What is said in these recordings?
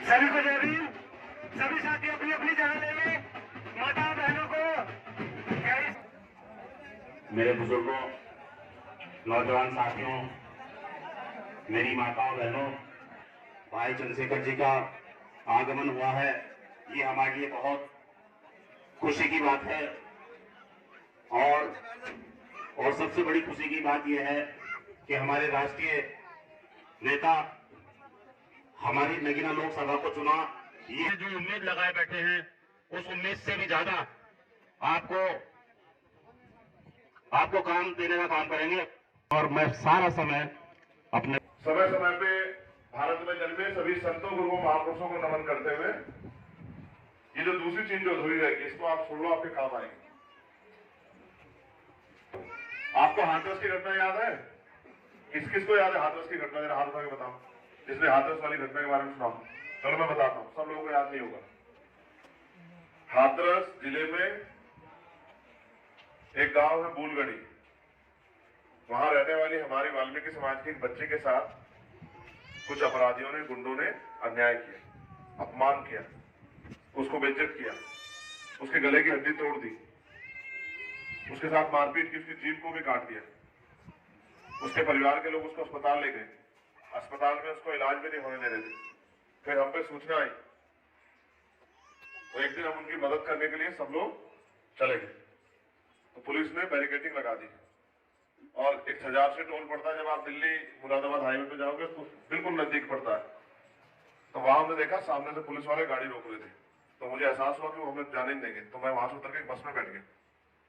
सभी को जय भीम। सभी साथी अपनी अपनी जगह ले लें। माता बहनों को मेरे बुजुर्गों, नौजवान साथियों, मेरी माताओं बहनों, भाई चंद्रशेखर जी का आगमन हुआ है। ये हमारे लिए बहुत खुशी की बात है। और सबसे बड़ी खुशी की बात यह है कि हमारे राष्ट्रीय नेता हमारी नगीना लोकसभा को चुना। ये जो उम्मीद लगाए बैठे हैं उस उम्मीद से भी ज्यादा आपको काम देने का काम करेंगे। और मैं सारा समय समय पे भारत में जन्मे सभी संतों गुरुओं महापुरुषों को नमन करते हुए ये जो दूसरी चीज जो अधूरी रहेगी इसको आप सुन लो, आपके काम आएगी। आपको हाथरस की घटना याद है? किस किस को याद है हाथरस की घटना? जरा हाथ उठा के बताओ जिसने हाथरस वाली घटना के बारे में सुना। चलो मैं बताता हूँ, सब लोगों को याद नहीं होगा। हाथरस जिले में एक गांव है बूलगढ़ी। वहां रहने वाली हमारे वाल्मीकि समाज के एक बच्चे के साथ कुछ अपराधियों ने, गुंडों ने अन्याय किया, अपमान किया, उसको बेइज्जत किया, उसके गले की हड्डी तोड़ दी, उसके साथ मारपीट की, उसकी जीभ को भी काट दिया। उसके परिवार के लोग उसको अस्पताल ले गए। अस्पताल में उसको इलाज भी नहीं होने दे रहे थे। फिर हम पे सूचना आई तो एक दिन हम उनकी मदद करने के लिए सब लोग चले गए। तो पुलिस ने बैरिकेडिंग लगा दी और एक 1000 से टोल पड़ता है। जब आप दिल्ली मुरादाबाद हाईवे पे जाओगे तो बिल्कुल नजदीक पड़ता है। तो वहां हमने देखा सामने से पुलिस वाले गाड़ी रोक रहे थे। तो मुझे एहसास हुआ कि वो हमें जाने नहीं देंगे। तो मैं वहां से उतर के एक बस में बैठ गया।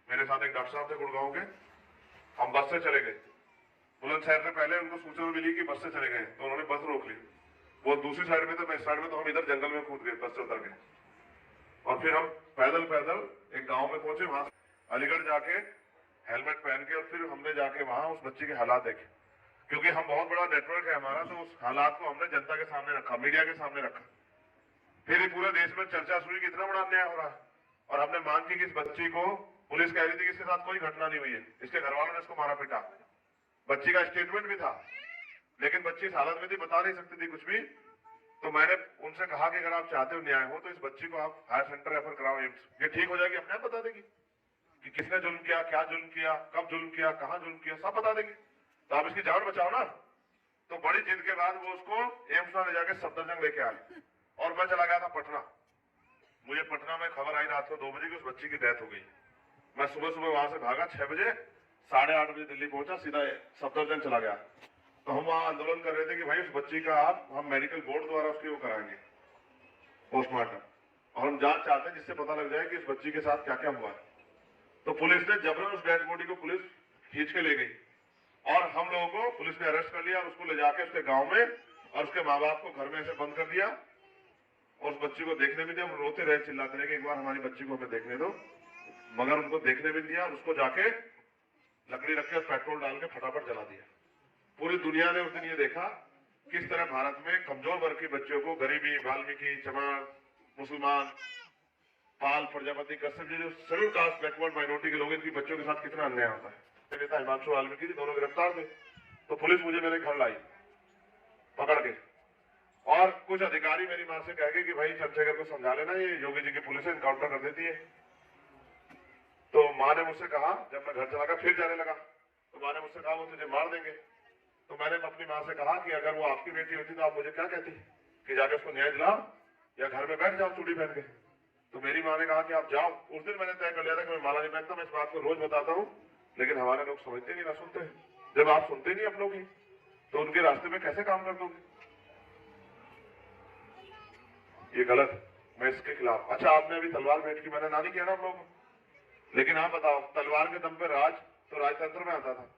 मेरे साथ एक डॉक्टर साहब थे गुड़गांव के। हम बस से चले गए। बुलंदशहर से पहले उनको सूचना मिली कि बस से चले गए तो उन्होंने बस रोक ली। वो दूसरी साइड में थे, मैं इस साइड में, तो हम इधर जंगल में कूद गए बस से उतर के। और फिर हम पैदल एक गांव में पहुंचे। वहां अलीगढ़ जाके हेलमेट पहन के और फिर हमने जाके वहां उस बच्चे के हालात देखे। क्योंकि हम बहुत बड़ा नेटवर्क है हमारा, तो उस हालात को हमने जनता के सामने रखा, मीडिया के सामने रखा। फिर ये पूरे देश में चर्चा शुरू कि इतना बड़ा अन्याय हो रहा है। और हमने मांग की कि इस बच्ची को, पुलिस कह रही थी कि इसके साथ कोई घटना नहीं हुई है, इसके घर वालों ने इसको मारा पीटा। बच्ची का स्टेटमेंट भी था, लेकिन बच्ची इस हालत में थी, बता नहीं सकती थी कुछ भी। तो मैंने उनसे कहा कि अगर आप चाहते हो न्याय हो तो इस बच्ची को आप हायर सेंटर रेफर कराओ, एम्स। ये ठीक हो जाएगी, अपने आप बता देगी कि किसने जुल्म किया, क्या जुल्म किया, कब जुल्म किया, कहाँ जुल्म किया, सब बता देगी। तो आप इसकी जान बचाओ ना। तो बड़ी जिद के बाद वो उसको एम्स में ले जाके सफदरजंग लेके आए। और मैं चला गया था पटना। मुझे पटना में खबर आई रात को 2 बजे की उस बच्ची की डेथ हो गई। मैं सुबह वहां से भागा, 6 बजे, 8:30 बजे दिल्ली पहुंचा, सीधा सफदरजंग चला गया। तो हम वहां आंदोलन कर रहे थे कि भाई उस बच्ची का हम मेडिकल बोर्ड द्वारा उसकी वो कराएंगे पोस्टमार्टम, और हम जांच चाहते हैं जिससे पता लग जाए कि इस बच्ची के साथ क्या क्या हुआ है। तो पुलिस ने जबरन उस डेड बॉडी को पुलिस खींच के ले गई और हम लोगों को पुलिस ने अरेस्ट कर लिया और उसको ले जाके उसके गांव में और उसके माँ बाप को घर में ऐसे बंद कर दिया और उस बच्ची को देखने भी दिया। हम रोते रहे, चिल्लाते रहे कि एक बार हमारी बच्ची को हमें देखने दो, मगर उनको देखने भी दिया। उसको जाके लकड़ी रख के पेट्रोल डाल के फटाफट जला दिया। पूरी दुनिया ने उस दिन ये देखा किस तरह भारत में कमजोर वर्ग के बच्चों को, गरीबी, वाल्मीकि, चमार, मुसलमान, पाल, प्रजापति, कश्यप जी, जो शेड्यूल कास्ट, बैकवर्ड माइनॉरिटी के लोग, इनकी बच्चों के साथ कितना अन्याय होता है। नेता हिमांशु वाल्मीकि जी दोनों गिरफ्तार थे। तो पुलिस मुझे मेरे घर लाई पकड़ के, और कुछ अधिकारी मेरी मां से कह गए कि भाई चंद्रशेखर को समझा लेना, ये योगी जी की पुलिस है, इनकाउंटर कर देती है। तो माँ ने मुझसे कहा, जब मैं घर चला गया फिर जाने लगा, तो माँ ने मुझसे कहा वो तुझे मार देंगे। तो मैंने अपनी माँ से कहा कि अगर वो आपकी बेटी होती तो आप मुझे क्या कहती कि जाके उसको न्याय दिलाओ या घर में बैठ जाओ चूड़ी पहन के। तो मेरी माँ ने कहा कि आप जाओ। उस दिन मैंने तय कर लिया था कि मैं माला नहीं पहनता। मैं इस बात को रोज बताता हूँ, लेकिन हमारे लोग समझते नहीं, ना सुनते। जब आप सुनते नहीं अपनों की तो उनके रास्ते में कैसे काम कर दोगे? ये गलत, मैं इसके खिलाफ। अच्छा, आपने अभी तलवार भेंट की, मैंने ना नहीं किया ना आप लोग, लेकिन आप बताओ, तलवार के दम पे राज तो राजतंत्र में आता था।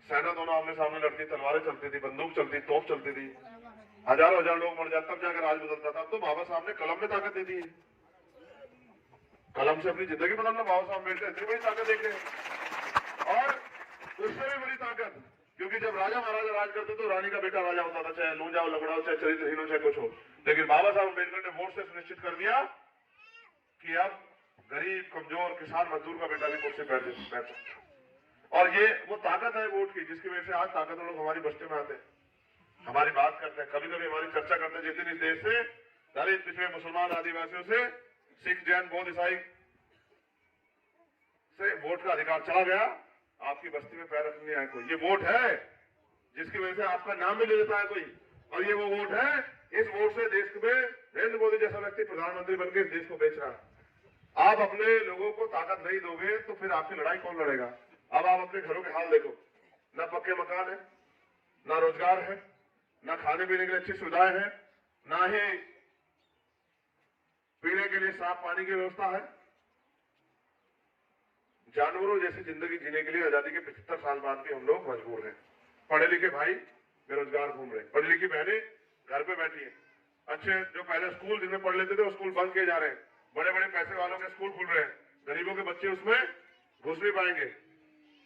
सेना दोनों आमने सामने लड़ती, तलवारें चलती थी, बंदूक चलती, तोप चलती थी। हजारों हजार लोग मर जाते, तब जाकर राज बदलता था। अब तो बाबा साहब ने कलम में ताकत दे दी है, कलम से अपनी जिंदगी बदलना बाबा साहब अम्बेडकर इतनी बड़ी ताकत देखे। और उससे भी बड़ी ताकत, क्योंकि जब राजा महाराजा राज करते तो रानी का बेटा राजा होता था, चाहे लूंजा हो, लंगड़ा हो, चाहे चरित्रहीन हो, चाहे कुछ हो। लेकिन बाबा साहब अम्बेडकर ने वोट से सुनिश्चित कर दिया कि अब गरीब, कमजोर, किसान, मजदूर का बेटा भी कुर्सी बैठ सकता है। और ये वो ताकत है वोट की, जिसकी वजह से आज ताकतवर लोग हमारी बस्ती में आते हैं, हमारी बात करते हैं, कभी कभी हमारी चर्चा करते हैं। जिस दिन इस देश से दलित, पिछड़े, मुसलमान, आदिवासियों से सिख, जैन, बौद्ध, ईसाई से वोट का अधिकार चला गया, आपकी बस्ती में पैर रखने आए कोई। ये वोट है जिसकी वजह से आपका नाम भी ले लेता है कोई, और ये वो वोट है, इस वोट से देश में नरेंद्र मोदी जैसा व्यक्ति प्रधानमंत्री बनकर इस देश को बेच रहा है। आप अपने लोगों को ताकत नहीं दोगे तो फिर आपकी लड़ाई कौन लड़ेगा? अब आप अपने घरों के हाल देखो, ना पक्के मकान है, ना रोजगार है, ना खाने पीने के लिए अच्छी सुविधाएं हैं, ना ही पीने के लिए साफ पानी की व्यवस्था है। जानवरों जैसी जिंदगी जीने के लिए आजादी के 75 साल बाद भी हम लोग मजबूर हैं। पढ़े लिखे भाई बेरोजगार घूम रहे, पढ़ी लिखी बहनें घर पे बैठी है। अच्छे जो पहले स्कूल जिनमें पढ़ लेते थे वो स्कूल बंद किए जा रहे हैं, बड़े बड़े पैसे वालों के स्कूल खुल रहे हैं, गरीबों के बच्चे उसमें घुस नहीं पाएंगे।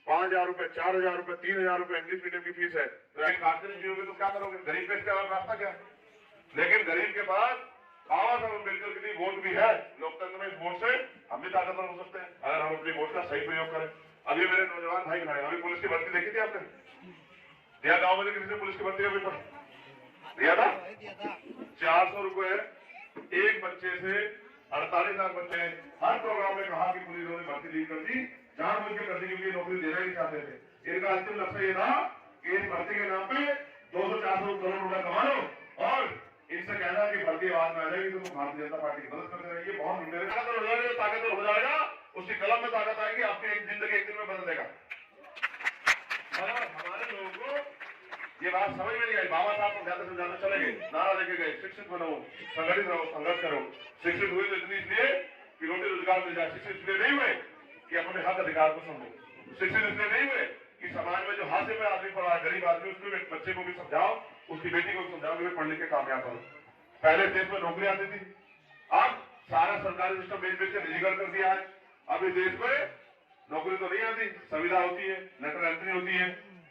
5,000 रुपए, 4,000 रुपए, 3,000 रुपए इंग्लिश मीडियम की फीस है। काटते नहीं जियोगे तो क्या करोगे? गरीब पे इसके अलावा रास्ता क्या है? लेकिन गरीब के पास बाबा साहब अम्बेडकर के लिए वोट भी है। लोकतंत्र में इस वोट से हम भी ताकतवर हो सकते हैं अगर हम अपनी वोट का सही प्रयोग करें। अभी मेरे नौजवान भाई खड़े, अभी पुलिस की भर्ती देखी थी आपने? दिया गाँव में किसी ने पुलिस की भर्ती का पेपर दिया था? 400 रुपए एक बच्चे से 48 लाख बच्चे। हर प्रोग्राम में कहा कि पुलिस ने भर्ती लीक कर दी, जानबूझ के कर दी, क्योंकि नौकरी देना ही चाहते थे। इनका अंतिम लक्ष्य ये था कि इस भर्ती के नाम पे 200-400 करोड़ रुपए कमा लो और इनसे कहना कि भर्ती आवाज में आ जाएगी तो तुम भारतीय जनता पार्टी की मदद करते रहिए। बहुत ताकतवर हो जाएगा, उसकी कलम में ताकत आएगी, आपकी एक जिंदगी एक दिन में बदल देगा। हमारे लोगों को ये बात समझ में नहीं आई। बाबा साहब को ज्यादा से ज्यादा चले गए, नारा लेके गए, शिक्षित बनो, संगठित रहो, संघर्ष करो। शिक्षित हुए तो इतनी इसलिए कि रोटी रोजगार मिल जाए। शिक्षित इसलिए नहीं हुए कि अपने हक अधिकार को समझो। शिक्षित इसलिए नहीं हुए कि समाज में जो हाथ में आदमी पड़ा है, गरीब आदमी, उसके बच्चे को भी समझाओ, उसकी बेटी को भी समझाओ कि पढ़ लिख के कामयाब करो। पहले देश में नौकरी आती थी, अब सारा सरकारी सिस्टम बेच बेच के निजीकरण कर दिया है। अब इस देश में नौकरी तो नहीं आती, संविदा होती है, लेटर एंट्री होती है,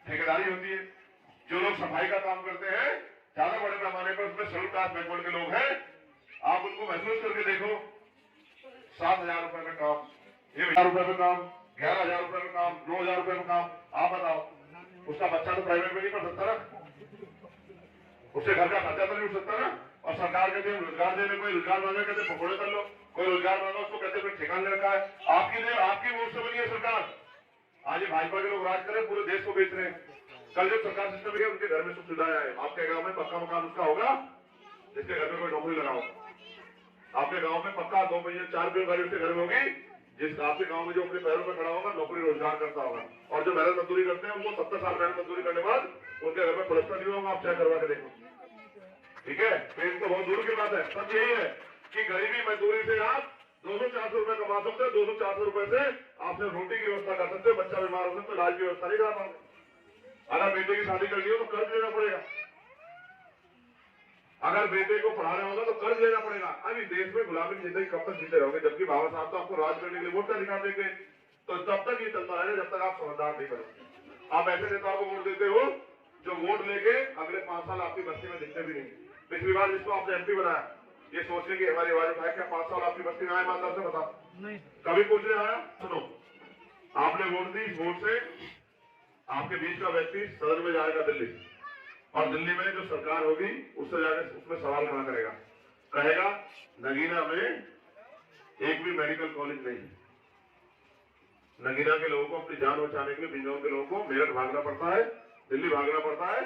ठेकेदारी होती है। जो लोग सफाई का काम करते हैं ज्यादा बड़े पैमाने पर, उसमें शेड्यूल कास्ट बैकवर्ड के लोग हैं, आप उनको महसूस करके देखो। 7,000 रुपए में काम, 1,000 रुपए में काम, 11,000 रुपए में काम, 9,000 रुपए में काम। आप बताओ, उसका बच्चा तो प्राइवेट में नहीं पढ़ सकता ना, उससे घर का खर्चा तो नहीं उठ सकता ना। और सरकार कहते हैं रोजगार देने, कोई रोजगार मांगे कहते पकौड़े कर लो, कोई रोजगार मांगा उसको कहते कोई ठेकान ले रखा है। आपकी वोट से बनी है सरकार। आज ये भाजपा के लोग राज करें, पूरे देश को बेच रहे हैं। कल जो सरकार सिस्टम है उनके घर में सुख सुविधाएं आए। आपके गांव में पक्का मकान उसका होगा जिसके घर में कोई नौकरी लगाओ। आपके गांव में पक्का 2 पहिए 4 पहिए गाड़ी उसके घर में होगी जिस आपके गांव में जो अपने पैरों पर खड़ा होगा, नौकरी रोजगार करता होगा। और जो मेहनत मजदूरी करते हैं उनको 70 साल मेहनत मजदूरी करने के बाद उनके घर में प्लस्तर नहीं होगा। आप चेक करवा के देखो, ठीक है? पेट तो बहुत दूर की बात है। सब यही है कि गरीबी मजदूरी से आप 200-400 रुपए कमा सकते हो। 200-400 रुपए से आप सिर्फ रोटी की व्यवस्था कर सकते हो, बच्चा बीमार हो सकता है, इलाज की व्यवस्था नहीं करा पाओगे। अगर बेटे की शादी करनी हो तो कर्ज लेना पड़ेगा, अगर बेटे को पढ़ाना होगा तो कर्ज लेना पड़ेगा। अभी देश में गुलामी की जिंदगी कब तक जीते रहोगे? जबकि बाबा साहब तो आपको राज करने के लिए वोट का अधिकार देंगे, तो तब तक ये चलता रहेगा जब तक आप समझदार नहीं करोगे। आप ऐसे नेताओं को वोट देते हो जो वोट लेके अगले 5 साल आपकी बस्ती में दिखते भी नहीं। पिछली बार जिसको आपने एमपी बनाया ये सोचने की हमारी आवाज उठाए, क्या 5 साल आपकी बस्ती में आए? ईमानदार से बताओ, नहीं कभी पूछने आया? सुनो, आपने वोट दी, इस वोट से आपके बीच का व्यक्ति सदन में जाएगा दिल्ली, और दिल्ली में जो सरकार होगी उससे जाकर उसमें सवाल खड़ा करेगा, कहेगा नगीना में एक भी मेडिकल कॉलेज नहीं। नगीना के लोगों को अपनी जान बचाने के लिए बिजनौर के लोगों को मेरठ भागना पड़ता है, दिल्ली भागना पड़ता है,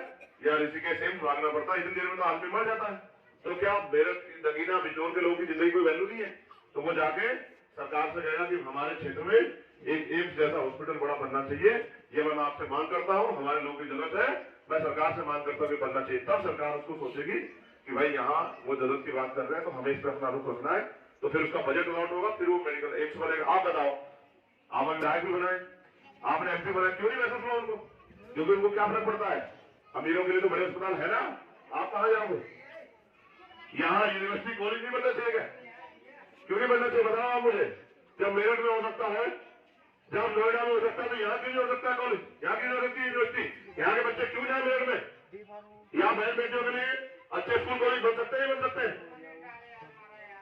या ऋषिकेश एम्स भागना पड़ता है। इतनी देर में तो आदमी मर जाता है। तो क्या मेरठ, नगीना, बिजनौर के लोगों की जिंदगी कोई वैल्यू नहीं है? तो वो जाके सरकार से कहेगा कि हमारे क्षेत्र में एक एम्स जैसा हॉस्पिटल बड़ा बनना चाहिए, ये मैं आपसे मांग करता हूँ, हमारे लोगों की जरूरत है, मैं सरकार से मांग करता हूँ कि बनना चाहिए। तब सरकार उसको सोचेगी कि भाई यहाँ वो जरूरत की बात कर रहे हैं तो हमें इस पर अपना रुख रखना है, तो फिर उसका बजट अलॉट होगा, फिर वो मेडिकल एम्स बनेगा। आप बताओ, आप विधायक भी बनाए, आपने एमपी बनाए, क्यों नहीं महसूस हुआ उनको? क्योंकि उनको क्या फर्क पड़ता है? अमीरों के लिए तो बड़े अस्पताल है ना, आप कहाँ जाओगे? यहाँ यूनिवर्सिटी कॉलेज नहीं बनना चाहिए क्या? क्यों नहीं बनना चाहिए बताओ आप मुझे। जब मेरठ में हो सकता है, जब नोएडा में हो सकता है, तो यहाँ क्यों नहीं हो सकता है कॉलेज? यहाँ क्यों नहीं हो सकती यूनिवर्सिटी? यहाँ के बच्चे क्यों जाए मेरठ में? यहाँ बहन बेटियों के लिए अच्छे स्कूल कॉलेज बन सकते हैं, बन सकते हैं?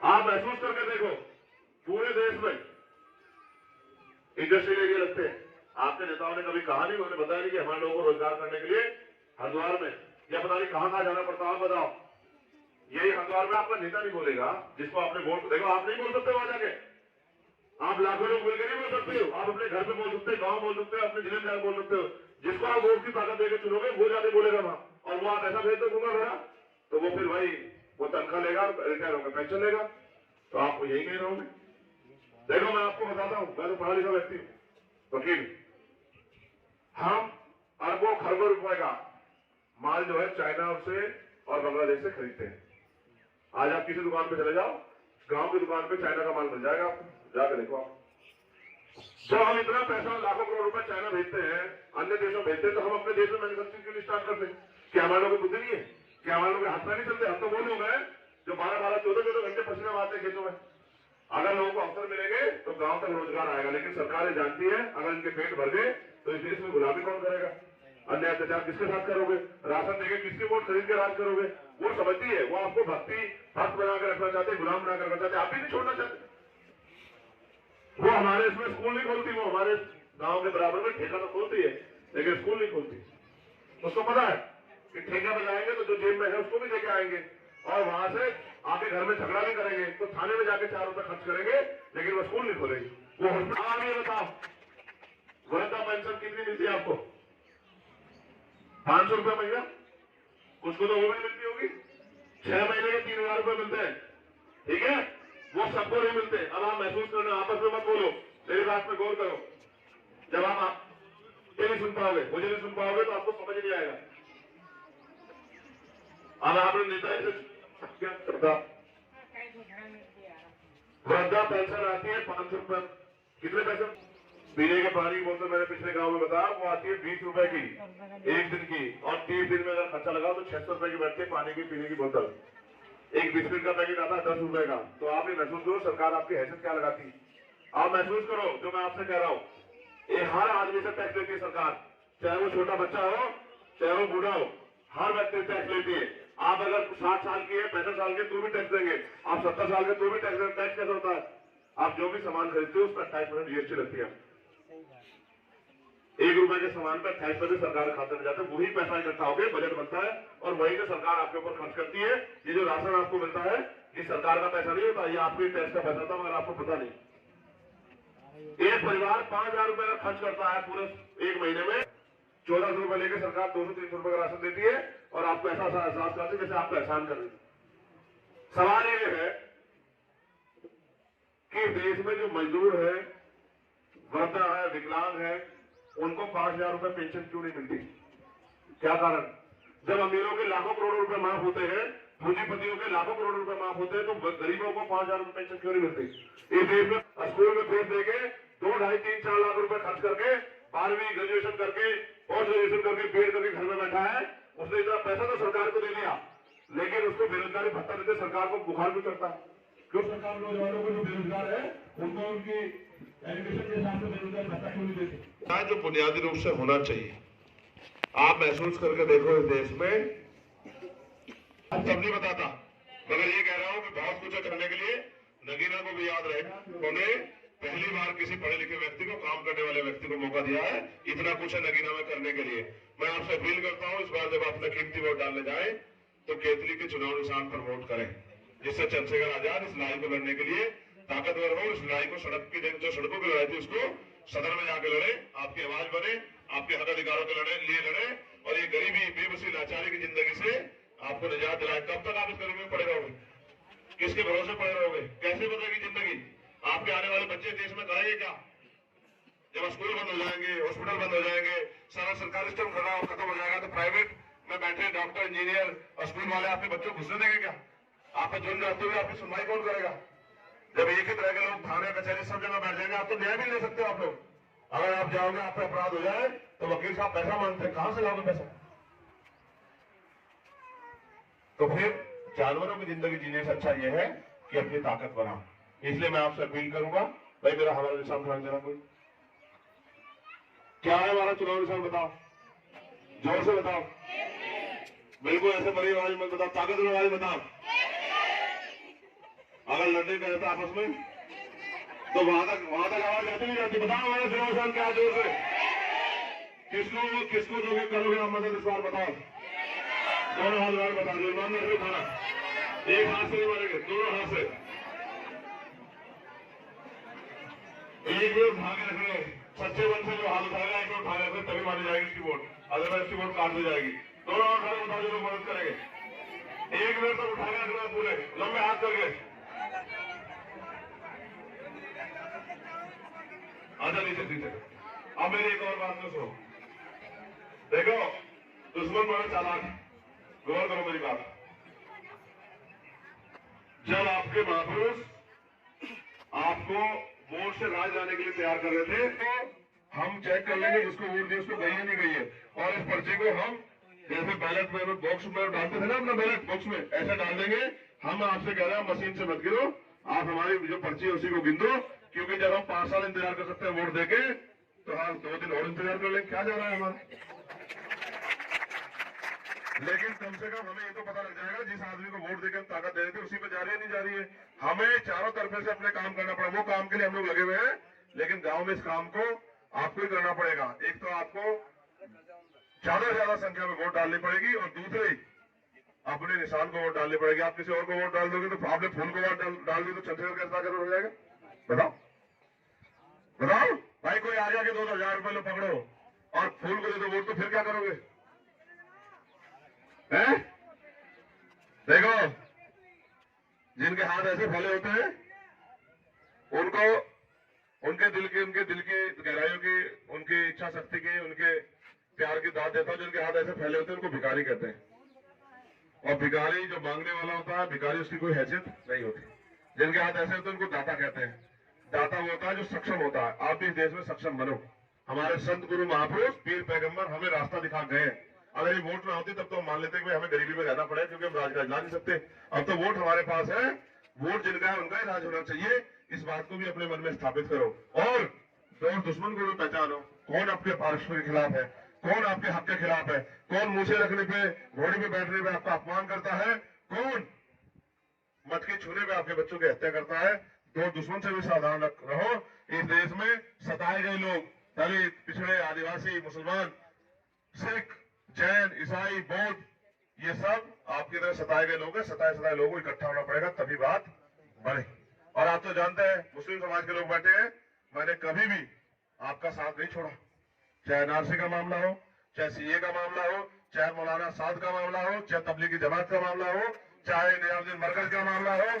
आप महसूस करके देखो, पूरे देश में इंडस्ट्रियल एरिया लगते हैं। आपके नेताओं ने कभी कहा नहीं, उन्होंने बताया नहीं कि हमारे लोगों को रोजगार करने के लिए हरिद्वार में या पता नहीं कहां जाना पड़ता है, बताओ। यही हरिद्वार में आपका नेता नहीं बोलेगा जिसको आपने वोट, देखो आप नहीं बोल सकते वहां जाके, आप लाखों लोग मिलकर नहीं बोल सकते हो। आप अपने घर पे बोल सकते हो, गांव बोल सकते हो, अपने जिले में जाकर बोल सकते हो। जिसको आप वोट की ताकत देकर चुनोगे वो जाके बोलेगा वहां, और वो आप ऐसा भेज दूंगा मेरा, तो वो फिर भाई वो तनख्वाह लेगा, रिटायर होकर पेंशन लेगा, तो आप यही कह रहे होंगे। देखो मैं आपको बताता हूं, मैं तो पढ़ा लिखा व्यक्ति हूं, वकील। हम अरबों खरबों रुपए का माल जो है चाइना से और बांग्लादेश से खरीदते हैं। आज आप किसी दुकान पे चले जाओ, गांव की दुकान पे चाइना का माल मिल जाएगा, आपको जाकर देखो आप। जब हम इतना पैसा लाखों करोड़ रुपए चाइना भेजते हैं, अन्य देशों भेजते हैं, तो हम अपने देश में मैन्युफैक्चरिंग क्यों नहीं स्टार्ट करते? क्या हमारे लोगों को बुद्धि नहीं है? क्या हमारे लोग हाथ में नहीं चलते? हम तो वो लोग हैं जो 12-12, 14-14 घंटे पसीना मारते हैं खेतों में। अगर लोगों को अवसर मिलेंगे तो गांव तक रोजगार आएगा, लेकिन सरकारें जानती है अगर इनके पेट भर गए तो इस देश में गुलामी कौन करेगा? अन्य अत्याचार किसके साथ करोगे? राशन देके किसके वोट खरीद के राज करोगे? वो समझती है, वो आपको भक्त बनाकर रखना चाहते, गुलाम बनाकर रखना चाहते, आप भी नहीं छोड़ना चाहते। वो हमारे इसमें स्कूल नहीं खोलती, वो हमारे गांव के बराबर में ठेका तो खोलती है लेकिन स्कूल नहीं खोलती। उसको पता है कि ठेका में जाएंगे तो जो जेब में है उसको भी लेके आएंगे, और वहां से आके घर में झगड़ा भी करेंगे, तो थाने में जाके 4 रुपए खर्च करेंगे, लेकिन वो स्कूल नहीं खोलेगी। वो हॉस्पिटल ये बताओ, वृद्धा पेंशन कितनी मिलती है आपको? 500 रुपए महीना, कुछ को तो वो भी मिलती होगी। 6 महीने के 3000 रुपए मिलते हैं, ठीक है? वो सबको नहीं मिलते। अब आप महसूस करना, आपस में मत बोलो, मेरी बात में गौर करो। जब आप ये नहीं सुन पाओगे, मुझे नहीं सुन पाओगे, तो आपको समझ नहीं आएगा। अब आपने नेता क्या करता? वृद्धा पेंशन आती है 500 रुपए। कितने पैसे? पीने के पानी की बोतल मैंने पिछले गांव में बताया, वो आती है 20 रुपए की एक दिन की, और 30 दिन में अगर खर्चा लगाओ तो 600 रुपए की बैठती है पानी की पीने की बोतल। एक बिस्किट का पैकेट आता है 10 रुपए का। तो आप ये महसूस करो सरकार आपकी हैसियत क्या लगाती। आप महसूस करो जो मैं आपसे कह रहा हूँ, ये हर आदमी से टैक्स लेती है सरकार, चाहे वो छोटा बच्चा हो चाहे वो बूढ़ा हो, हर व्यक्ति टैक्स लेती है। आप अगर 60 साल की है, 65 साल के, तो भी टैक्स देंगे। आप 70 साल के, तो भी टैक्स। टैक्स कैसे होता है? आप जो भी सामान खरीदते हो उस पर 28% जीएसटी लगती है। 1 रुपए के सामान पर 28% सरकार खाते में जाते हैं। वही पैसा इकट्ठा होकर बजट बनता है और वही से सरकार आपके ऊपर खर्च करती है। ये जो राशन आपको मिलता है ये सरकार का पैसा नहीं होता, ये आपके टैक्स का पैसा था, मगर आपको पता नहीं। एक परिवार 5000 रुपए का खर्च करता है पूरे एक महीने में। 1400 रुपए लेकर सरकार 200-300 रुपए का राशन देती है और आपको ऐसा एहसास कराती है जैसे आपको एहसान कर रही है। सवाल ये है कि देश में जो मजदूर है, वृद्धा है, विकलांग है, उनको 5000 रुपए पेंशन क्यों नहीं मिलती? क्या कारण? जब अमीरों के लाखों करोड़ रुपए माफ होते हैं, पूंजीपतियों के लाखों करोड़ रुपए माफ होते हैं, तो गरीबों को 5000 रुपए पेंशन क्यों नहीं मिलती? इस देश में स्कूल में फीस देके 2, 2.5, 3, 4 लाख रुपए खर्च करके 12वीं ग्रेजुएशन करके पोस्ट ग्रेजुएशन करके बीएड करके घर में बैठा है। उसने इतना पैसा तो सरकार को दे दिया, लेकिन उसको बेरोजगारी भत्ता देते सरकार को बुखार भी चढ़ता है। क्यों सरकार नौजवानों को जो बेरोजगार है उनको उनकी एजुकेशन के हिसाब से बेरोजगार भत्ता क्यों नहीं देती? जो बुनियादी रूप से होना चाहिए, आप महसूस करके देखो इस देश में। सब नहीं बताता, मगर ये कह रहा हूं कि बहुत कुछ करने के लिए नगीना को भी याद रहेगा। उन्होंने पहली बार किसी पढ़े लिखे व्यक्ति को, काम करने वाले व्यक्ति को मौका दिया है। इतना कुछ है नगीना में करने के लिए। मैं आपसे अपील करता हूं इस बार जब अपना कीमती वोट डालने जाए तो केतली के चुनाव निशान पर वोट करें, जिससे चंद्रशेखर आजाद इस लड़ाई को लड़ने के लिए ताकतवर हो। इस लड़ाई को सड़क की जो सड़कों की लड़ाई थी उसको सदन में जाकर लड़े, आपकी आवाज बने, आपके हक अधिकारों के लिए लड़े और ये गरीबी, बेबसी, लाचारी की जिंदगी से आपको निजात दिलाए। कब तक आप इस गरीबी में पड़े रहोगे? किसके भरोसे पड़े रहोगे? कैसे बदलेगी जिंदगी? आपके आने वाले बच्चे देश में करेंगे क्या? जब स्कूल बंद हो जाएंगे, हॉस्पिटल बंद हो जाएंगे, सारा सरकारी सिस्टम खत्म हो जाएगा, तो प्राइवेट में बैठे डॉक्टर, इंजीनियर और स्कूल वाले आपके बच्चों को घुसने देंगे क्या? आप पे जुर्म रहते हुए आपकी सुनवाई कौन करेगा? जब एक ही तरह के लोग थाने, कचहरी सब जगह बैठ जाएंगे, आप तो न्याय भी ले सकते हो। आप लोग अगर आप जाओगे, आप पे अपराध हो जाए तो वकील साहब पैसा मांगते हैं, कहां से लाओगे पैसा? तो फिर जानवरों की जिंदगी जीने से अच्छा यह है कि अपनी ताकत बनाओ। इसलिए मैं आपसे अपील करूंगा, भाई मेरा हमारा निशान दिखा देना कोई। क्या है हमारा चुनाव निशान बताओ, जोर से बताओ, बिल्कुल ऐसे बड़ी आवाज में बताओ, ताकतवर आवाज बताओ। अगर लड़ने का रहता आपस में तो वहां तक आवाज जाती नहीं जाती। बताओ हमारा चुनाव निशान क्या, जोर से। किसको दोगे, करोगे आप मदद इस बार बताओ। दोनों हाथ बार बता दो, ईमानदार से उठाना, एक हाथ से नहीं मारेंगे, दोनों हाथ से। एक भी उठा के रखना, सच्चे मन से जो हाथ उठाएगा एक उठा के तभी मानी जाएगी इसकी वोट, अदरवाइज इसकी वोट काट दी जाएगी। दोनों हाथ उठा जो लोग मदद करेंगे, 1 मिनट तक उठा के रखना पूरे लंबे हाथ करके। आजा नीचे। अब मेरी एक और बात तो सुनो, देखो दुश्मन बड़ा चालाक, गौर करो मेरी बात। जब आपके महापुरुष आपको वोट से राज जाने के लिए तैयार कर रहे थे तो हम चेक कर लेंगे जिसको वोट दिया उसको गई है नहीं गई है, और इस पर्ची को हम जैसे बैलेट में बॉक्स में डालते थे ना, अपना बैलेट बॉक्स में ऐसा डाल देंगे। हम आपसे कह रहे हैं मशीन से मत गिरो, आप हमारी जो पर्ची है उसी को गिन दो, क्योंकि जब हम 5 साल इंतजार कर सकते हैं वोट देके, तो हम 2 दिन और इंतजार कर लेंगे, क्या जा रहा है हमारा। लेकिन कम से कम हमें ये तो पता लग जाएगा जिस आदमी को वोट देकर हम ताकत दे रहे थे उसी पे जा रही है नहीं जा रही है। हमें चारों तरफ से अपने काम करना पड़ेगा, वो काम के लिए हम लोग लगे हुए हैं, लेकिन गांव में इस काम को आपको ही करना पड़ेगा। एक तो आपको ज्यादा से ज्यादा संख्या में वोट डालनी पड़ेगी, और दूसरी अपने निशान को वोट डालनी पड़ेगी। आप किसी और को वोट डाल दोगे तो आपने फूल को वोट डाल दी तो चंद्रशेखर कैसा जरूर हो जाएगा। बताओ भाई, कोई आ जाके 2,000 रुपए लो पकड़ो और फूल को दे दो वोट, तो फिर क्या करोगे हैं? देखो जिनके हाथ ऐसे फैले होते हैं उनको उनके दिल की गहराइयों की, उनकी इच्छा शक्ति की, उनके प्यार की दाद देता है। जिनके हाथ ऐसे फैले होते हैं उनको भिखारी कहते हैं, और भिखारी जो मांगने वाला होता है, भिखारी उसकी कोई हैसियत नहीं होती। जिनके हाथ ऐसे होते हैं उनको दाता कहते हैं। दाता वो होता है जो सक्षम होता है। आप भी इस देश में सक्षम बनो। हमारे संत गुरु महापुरुष पीर पैगंबर हमें रास्ता दिखा गए। अगर ये वोट ना होती तब तो हम मान लेते कि हमें गरीबी में रहना पड़ेगा, क्योंकि हम राजकाज ला नहीं सकते। अब तो वोट हमारे पास है, वोट जिनका है उनका ही राज होना चाहिए। इस बात को भी अपने मन में स्थापित करो, और दुश्मन को भी पहचानो। कौन आपके पार्षद के खिलाफ है, कौन आपके हक के खिलाफ है, कौन मुझे रखने पे, घोड़े पे बैठने पे आपका अपमान करता है, कौन मत के छूने पे आपके बच्चों की हत्या करता है। तो दुश्मन से भी सावधान रहो। इस देश में सताए गए लोग, दलित, पिछड़े, आदिवासी, मुसलमान, सिख, जैन, ईसाई, बौद्ध, ये सब आपकी तरह सताए गए लोग हैं। सताए लोगों को इकट्ठा होना पड़ेगा, तभी बात बने। और आप तो जानते हैं मुस्लिम समाज के लोग बैठे हैं, मैंने कभी भी आपका साथ नहीं छोड़ा। चाहे एनआरसी का मामला हो, चाहे सीए का मामला हो, चाहे मौलाना साद का मामला हो, चाहे तबलीगी जमात का मामला हो, चाहे निजामुद्दीन मरकज का मामला हो,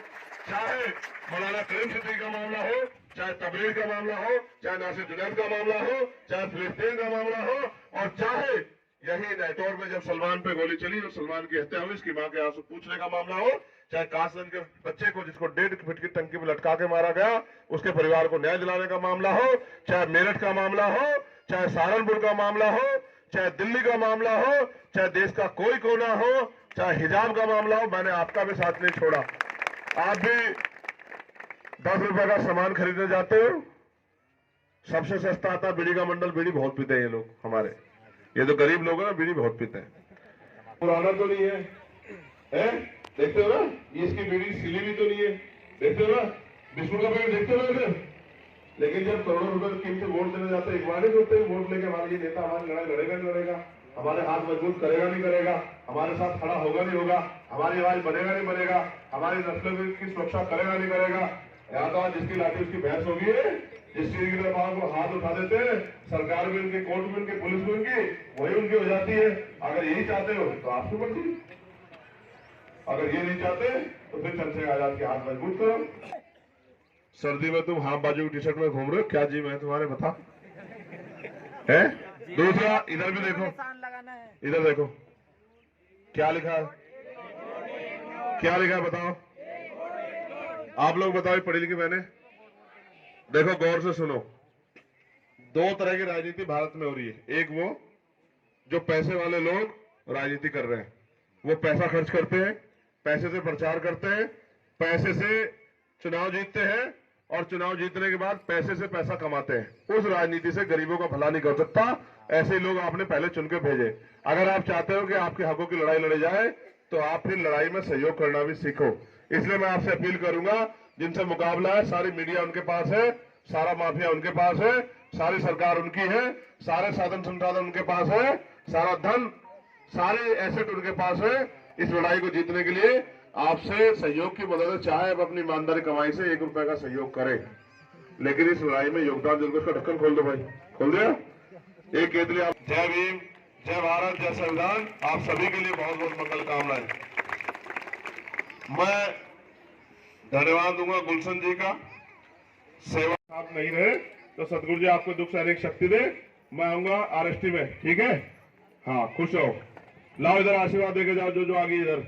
चाहे मौलाना करीम सिद्दीकी का मामला हो, चाहे तबलीग का मामला हो, चाहे नासिर जुनैद का मामला हो, चाहे फिलिस्तीन का मामला हो, और चाहे यही नेटोर में जब सलमान पे गोली चली, जब सलमान की हत्या हुई, इसकी मां के आंसू पूछने का मामला हो, चाहे कासगंज के बच्चे को जिसको 1.5 फीट की टंकी में लटका के मारा गया उसके परिवार को न्याय दिलाने का मामला हो, चाहे मेरठ का मामला हो, चाहे सहारनपुर का मामला हो, चाहे दिल्ली का मामला हो, चाहे देश का कोई कोना हो, चाहे हिजाब का मामला हो, मैंने आपका भी साथ नहीं छोड़ा। आप भी 10 रुपए का सामान खरीदने जाते हो, सबसे सस्ता आता बीड़ी का मंडल। बीड़ी बहुत पीते हैं ये लोग हमारे, ये तो गरीब लोग हैं ना, बीड़ी बहुत पीते हैं। पुराना तो नहीं है? देखते हो ना, ये इसकी बीड़ी सिली भी तो नहीं है, देखते हो ना, बिस्कुट का पैकेट देखते हो ना इधर। लेकिन जब करोड़ों रुपए कीमत से वोट देने जाते हैं, एक बार नहीं सोचते वोट लेके हमारे ये नेता हमारी लड़ाई लड़ेगा नहीं लड़ेगा, हमारे हाथ मजबूत करेगा नहीं करेगा, हमारे साथ खड़ा होगा नहीं होगा, हमारी आवाज बनेगा नहीं बनेगा, हमारी नस्लों की सुरक्षा करेगा नहीं करेगा। यहाँ तो जिसकी लाठी उसकी भैंस होगी, जिस चीज की तरफ आपको हाथ उठा देते हैं, सरकार में उनकी, कोर्ट में उनकी, पुलिस में उनकी, वही उनकी हो जाती है। अगर यही चाहते हो तो आपकी मर्जी, अगर ये नहीं चाहते तो फिर चंद्रशेखर आजाद के हाथ मजबूत करो। सर्दी में तुम हाफ बाजू की टी शर्ट में घूम रहे हो, क्या जी मैं तुम्हारे बता है? दूसरा इधर भी देखो, इधर देखो क्या लिखा है, क्या लिखा है बताओ, आप लोग बताओ, पढ़ी लिखी मैंने। देखो गौर से सुनो, 2 तरह की राजनीति भारत में हो रही है। एक वो जो पैसे वाले लोग राजनीति कर रहे हैं, वो पैसा खर्च करते हैं पैसे से प्रचार करते हैं, पैसे से चुनाव जीतते हैं और चुनाव जीतने के बाद पैसे से पैसा कमाते हैं। उस राजनीति से गरीबों का भला नहीं कर सकता। ऐसे लोग आपने पहले चुन के भेजे। अगर आप चाहते हो कि आपके हकों की लड़ाई लड़ी जाए तो आप फिर लड़ाई में सहयोग करना भी सीखो। इसलिए मैं आपसे अपील करूंगा, जिनसे मुकाबला है, सारी मीडिया उनके पास है, सारा माफिया उनके पास है, सारी सरकार उनकी है, सारे साधन संसाधन उनके पास है, सारा धन, सारे एसेट उनके पास है। इस लड़ाई को जीतने के लिए आपसे सहयोग की मदद चाहे अब अपनी ईमानदारी कमाई से 1 रुपए का सहयोग करें, लेकिन इस लड़ाई में योगदान जरूर। उसका ढक्कन खोल दो भाई, खोल दिया। एक के लिए आप जय भीम, जय भारत, जय संविधान। आप सभी के लिए बहुत बहुत मंगल कामनाएं। मैं धन्यवाद दूंगा गुलशन जी का। सेवा आप नहीं रहे तो सतगुरु जी आपको दुख सहने की शक्ति दे। मैं आऊंगा आरएसटी में, ठीक है? हाँ, खुश रहो। लाओ इधर आशीर्वाद देके जाओ, जो जो आ गई इधर।